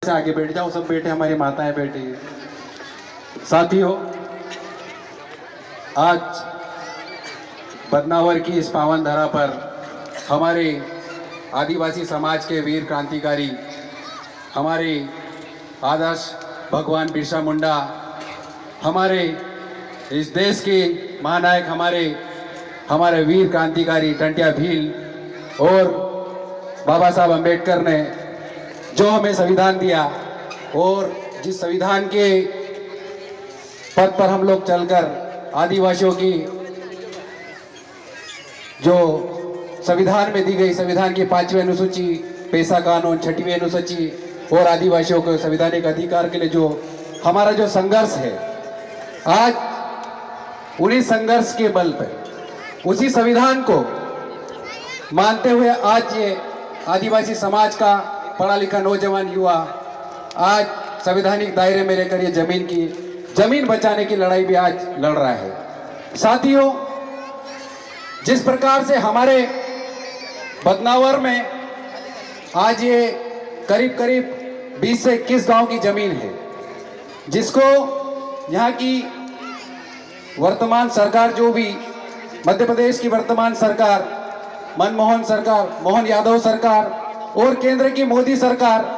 से आगे बैठ जाओ, सब बैठे, हमारी माताएं बैठी। साथियों, आज बदनावर की इस पावन धरा पर हमारे आदिवासी समाज के वीर क्रांतिकारी, हमारे आदर्श भगवान बिरसा मुंडा, हमारे इस देश के महानायक, हमारे वीर क्रांतिकारी टंट्या भील और बाबा साहब अम्बेडकर ने जो हमें संविधान दिया, और जिस संविधान के पद पर हम लोग चलकर आदिवासियों की जो संविधान में दी गई, संविधान की 5वीं अनुसूची, पेशा कानून 6वीं अनुसूची और आदिवासियों को संवैधानिक अधिकार के लिए जो हमारा जो संघर्ष है, आज उन्हीं संघर्ष के बल पर, उसी संविधान को मानते हुए आज ये आदिवासी समाज का पढ़ा लिखा नौजवान युवा आज संवैधानिक दायरे में रहकर ये जमीन बचाने की लड़ाई भी आज लड़ रहा है। साथियों, जिस प्रकार से हमारे बदनावर में आज ये करीब करीब 20 से 21 गांव की जमीन है, जिसको यहाँ की वर्तमान सरकार, जो भी मध्य प्रदेश की वर्तमान सरकार, मनमोहन सरकार, मोहन यादव सरकार और केंद्र की मोदी सरकार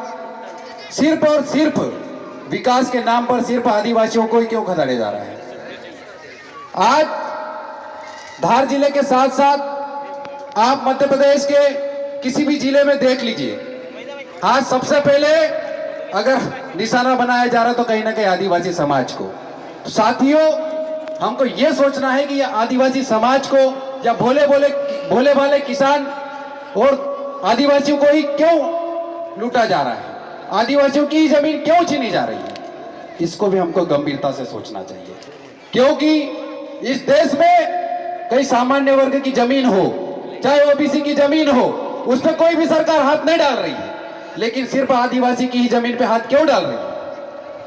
सिर्फ और सिर्फ विकास के नाम पर सिर्फ आदिवासियों को ही क्यों खदेड़े जा रहा है। आज धार जिले के साथ साथ आप मध्य प्रदेश के किसी भी जिले में देख लीजिए, आज सबसे पहले अगर निशाना बनाया जा रहा है तो कहीं ना कहीं आदिवासी समाज को। तो साथियों, हमको ये सोचना है कि यह आदिवासी समाज को या भोले भाले किसान और आदिवासियों को ही क्यों लूटा जा रहा है, आदिवासियों की जमीन क्यों छीनी जा रही है, इसको भी हमको गंभीरता से सोचना चाहिए। क्योंकि इस देश में कई सामान्य वर्ग की जमीन हो, चाहे ओबीसी की जमीन हो, उस पर कोई भी सरकार हाथ नहीं डाल रही है, लेकिन सिर्फ आदिवासी की ही जमीन पे हाथ क्यों डाल रही है?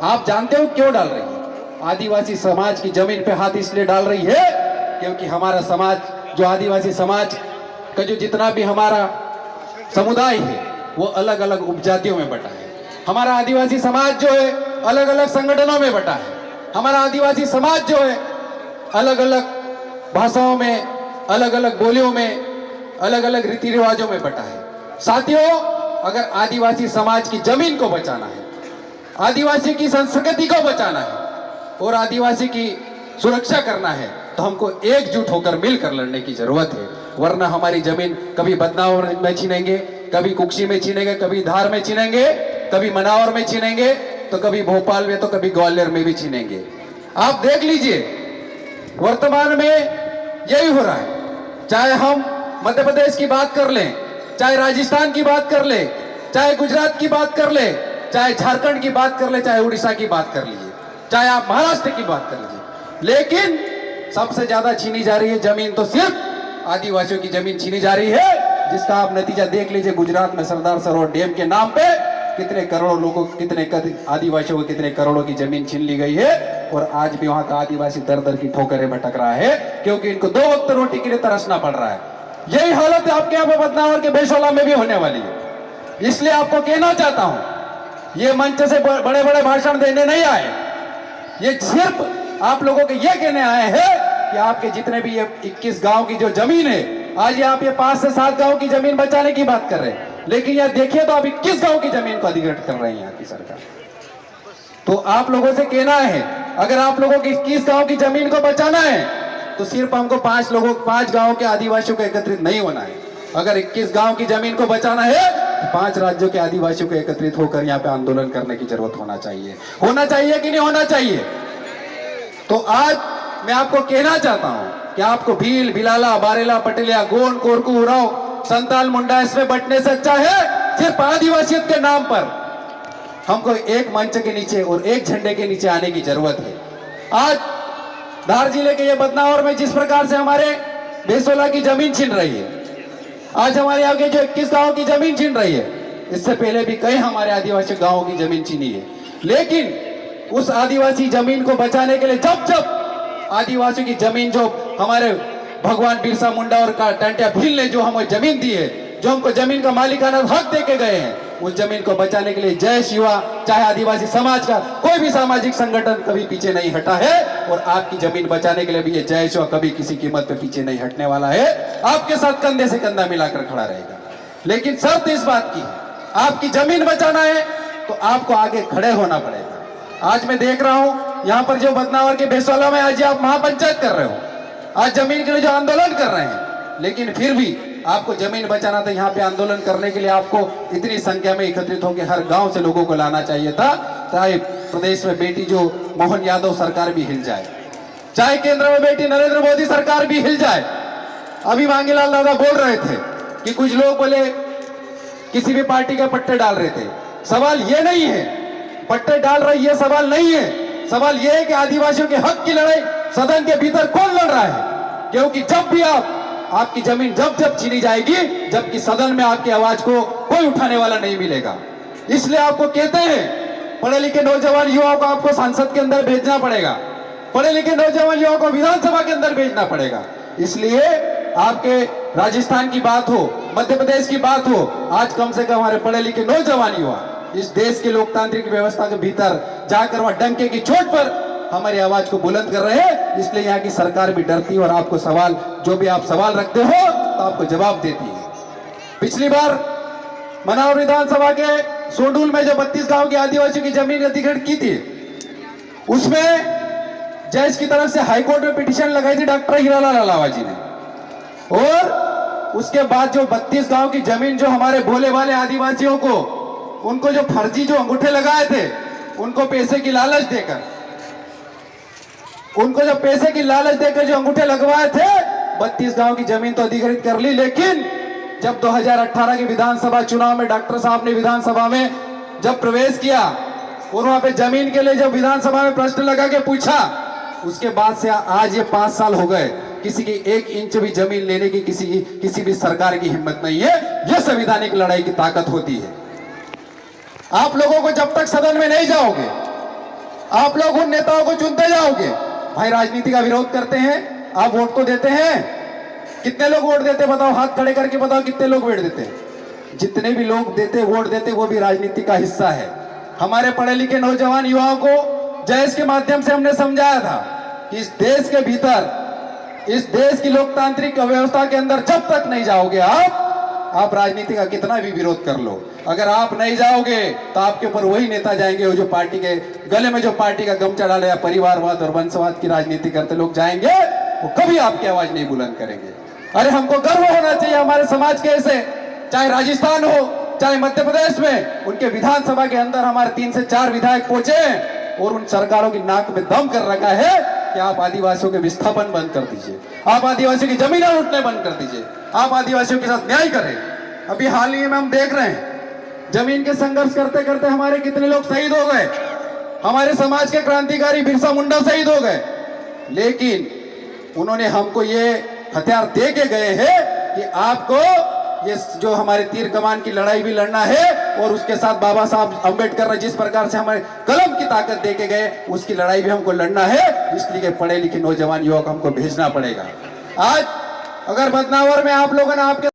आप जानते हो क्यों डाल रही है? आदिवासी समाज की जमीन पे हाथ इसलिए डाल रही है क्योंकि हमारा समाज, जो आदिवासी समाज का जो जितना भी हमारा समुदाय है, वो अलग अलग उपजातियों में बटा है। हमारा आदिवासी समाज जो है अलग अलग संगठनों में बटा है। हमारा आदिवासी समाज जो है अलग अलग भाषाओं में, अलग अलग बोलियों में, अलग अलग रीति रिवाजों में बटा है। साथियों, अगर आदिवासी समाज की जमीन को बचाना है, आदिवासी की संस्कृति को बचाना है और आदिवासी की सुरक्षा करना है, तो हमको एकजुट होकर मिलकर लड़ने की जरूरत है। वरना हमारी जमीन कभी बदनावर में छीनेंगे, कभी कुक्षी में छीनेंगे, कभी धार में छीनेंगे, कभी मनावर में छीनेंगे, तो कभी भोपाल में, तो कभी ग्वालियर में भी छीनेंगे। आप देख लीजिए, वर्तमान में यही हो रहा है। चाहे हम मध्य प्रदेश की बात कर लें, चाहे राजस्थान की बात कर ले, चाहे गुजरात की बात कर ले, चाहे झारखंड की बात कर ले, चाहे उड़ीसा की बात कर लीजिए, चाहे आप महाराष्ट्र की बात कर लीजिए, लेकिन सबसे ज्यादा छीनी जा रही है जमीन तो सिर्फ आदिवासियों की जमीन छीनी जा रही है, जिसका आप नतीजा देख लीजिए। गुजरात में सरदार सरोवर डैम के नाम पे कितने करोड़ों लोगों, कितने आदिवासियों को कितने करोड़ों की जमीन छीन ली गई है, और आज भी वहां का आदिवासी दर दर की ठोकरें भटक रहा है, क्योंकि इनको 2 वक्त रोटी के लिए तरसना पड़ रहा है। यही हालत आपके यहाँ पे बदनावर के बेशोला में भी होने वाली है। इसलिए आपको कहना चाहता हूं, ये मंच से बड़े बड़े भाषण देने नहीं आए, ये सिर्फ आप लोगों के ये कहने आए हैं कि आपके जितने भी ये 21 गांव की जो जमीन है, आज ये आप ये 5 से 7 गांव की जमीन बचाने की बात कर रहे हैं, लेकिन यह देखिए तो आप 21 गांव की जमीन को अधिग्रहण कर रहे हैं यहाँ की सरकार। तो आप लोगों से कहना है, अगर आप लोगों की 21 गांव की जमीन को बचाना है तो सिर्फ हमको 5 गांव के आदिवासियों को एकत्रित नहीं होना है। अगर 21 गांव की जमीन को बचाना है तो 5 राज्यों के आदिवासियों को एकत्रित होकर यहाँ पे आंदोलन करने की जरूरत होना चाहिए कि नहीं होना चाहिए? तो आज मैं आपको कहना चाहता हूं कि आपको भील, भिलाला, बारेला, पटेलिया, गोंड, कोरकू, उराव, संताल, मुंडा, इसमें बटने से अच्छा है सिर्फ आदिवासियत के नाम पर हमको एक मंच के नीचे और एक झंडे के नीचे आने की जरूरत है। आज धार जिले के ये बदनावर में जिस प्रकार से हमारे बेसोला की जमीन छीन रही है, आज हमारे आगे जो 21 गांव की जमीन छीन रही है, इससे पहले भी कई हमारे आदिवासी गांवों की जमीन छीनी है। लेकिन उस आदिवासी जमीन को बचाने के लिए जब आदिवासियों की जमीन, जो हमारे भगवान बिरसा मुंडा और टंट्या भील ने जो हमें जमीन दी है, जो हमको जमीन का मालिकाना हक दे के गए हैं, उस जमीन को बचाने के लिए जय शिवा, चाहे आदिवासी समाज का कोई भी सामाजिक संगठन कभी पीछे नहीं हटा है और आपकी जमीन बचाने के लिए भी ये जय शिवा कभी किसी कीमत पे पीछे नहीं हटने वाला है, आपके साथ कंधे से कंधा मिलाकर खड़ा रहेगा। लेकिन शर्त इस बात की, आपकी जमीन बचाना है तो आपको आगे खड़े होना पड़ेगा। आज मैं देख रहा हूं यहाँ पर जो बदनावर के बेसवाला में आज आप महापंचायत कर रहे हो, आज जमीन के लिए जो आंदोलन कर रहे हैं, लेकिन फिर भी आपको जमीन बचाना था। यहाँ पे आंदोलन करने के लिए आपको इतनी संख्या में एकत्रित होकर हर गांव से लोगों को लाना चाहिए था, चाहे प्रदेश में बेटी जो मोहन यादव सरकार भी हिल जाए, चाहे केंद्र में बेटी नरेंद्र मोदी सरकार भी हिल जाए। अभी मांगीलाल दादा बोल रहे थे कि कुछ लोग बोले किसी भी पार्टी के पट्टे डाल रहे थे। सवाल ये नहीं है पट्टे डाल रहे, ये सवाल नहीं है। सवाल ये है कि आदिवासियों के हक की लड़ाई सदन के भीतर कौन लड़ रहा है, क्योंकि जब भी आपकी जमीन जब छीनी जाएगी, जबकि सदन में आपकी आवाज को कोई उठाने वाला नहीं मिलेगा। इसलिए आपको कहते हैं पढ़े लिखे नौजवान युवाओं को आपको संसद के अंदर भेजना पड़ेगा, पढ़े लिखे नौजवान युवाओं को विधानसभा के अंदर भेजना पड़ेगा। इसलिए आपके राजस्थान की बात हो, मध्य प्रदेश की बात हो, आज कम से कम हमारे पढ़े लिखे नौजवान युवा इस देश के लोकतांत्रिक व्यवस्था के भीतर जाकर वहां डंके की चोट पर हमारी आवाज को बुलंद कर रहे हैं। इसलिए यहाँ की सरकार भी डरती है और आपको सवाल, जो भी आप सवाल रखते हो तो आपको जवाब देती है। पिछली बार मनावर विधानसभा के सोडूल में जो 32 गांव के आदिवासियों की जमीन अधिग्रहण की थी, उसमें जज की तरफ से हाईकोर्ट में पिटीशन लगाई थी डॉक्टर हीरालाल अलावा जी ने, और उसके बाद जो 32 गांव की जमीन जो हमारे भोले वाले आदिवासियों को, उनको जो फर्जी जो अंगूठे लगाए थे, उनको पैसे की लालच देकर, उनको जो पैसे की लालच देकर जो अंगूठे लगवाए थे, 32 गांव की जमीन तो अधिग्रहित कर ली। लेकिन जब 2018 के विधानसभा चुनाव में डॉक्टर साहब ने विधानसभा में जब प्रवेश किया और वहां पे जमीन के लिए जब विधानसभा में प्रश्न लगा के पूछा, उसके बाद से आज ये 5 साल हो गए, किसी की 1 इंच भी जमीन लेने की किसी भी सरकार की हिम्मत नहीं है। यह संवैधानिक लड़ाई की ताकत होती है। आप लोगों को जब तक सदन में नहीं जाओगे, आप लोग उन नेताओं को चुनते जाओगे। भाई राजनीति का विरोध करते हैं, आप वोट तो देते हैं, कितने लोग वोट देते बताओ, हाथ खड़े करके बताओ कितने लोग वोट देते हैं। जितने भी लोग देते वोट देते वो भी राजनीति का हिस्सा है। हमारे पढ़े लिखे नौजवान युवाओं को जयस के माध्यम से हमने समझाया था कि इस देश के भीतर, इस देश की लोकतांत्रिक व्यवस्था के अंदर जब तक नहीं जाओगे आप राजनीति का कितना भी विरोध कर लो, अगर आप नहीं जाओगे तो आपके ऊपर वही नेता जाएंगे, वो जो पार्टी के गले में जो पार्टी का गमछा डाले या परिवारवाद और वंशवाद की राजनीति करते लोग जाएंगे, वो कभी आपकी आवाज नहीं बुलंद करेंगे। अरे हमको गर्व होना चाहिए हमारे समाज के ऐसे, चाहे राजस्थान हो चाहे मध्य प्रदेश में, उनके विधानसभा के अंदर हमारे 3 से 4 विधायक पहुंचे और उन सरकारों की नाक में दम कर रखा है कि आप आदिवासियों के विस्थापन बंद कर दीजिए, आप आदिवासियों की जमीनें लूटने बंद कर दीजिए, आप आदिवासियों के साथ न्याय करें। अभी हाल ही में हम देख रहे हैं जमीन के संघर्ष करते करते हमारे कितने लोग शहीद हो गए, हमारे समाज के क्रांतिकारी बिरसा मुंडा शहीद हो गए, लेकिन उन्होंने हमको ये हथियार दे के गए हैं कि आपको ये जो हमारे तीर कमान की लड़ाई भी लड़ना है, और उसके साथ बाबा साहब अंबेडकर ने जिस प्रकार से हमारे कलम की ताकत दे के गए, उसकी लड़ाई भी हमको लड़ना है। इसलिए पढ़े लिखे नौजवान युवक हमको भेजना पड़ेगा। आज अगर बदनावर में आप लोगों ने आपके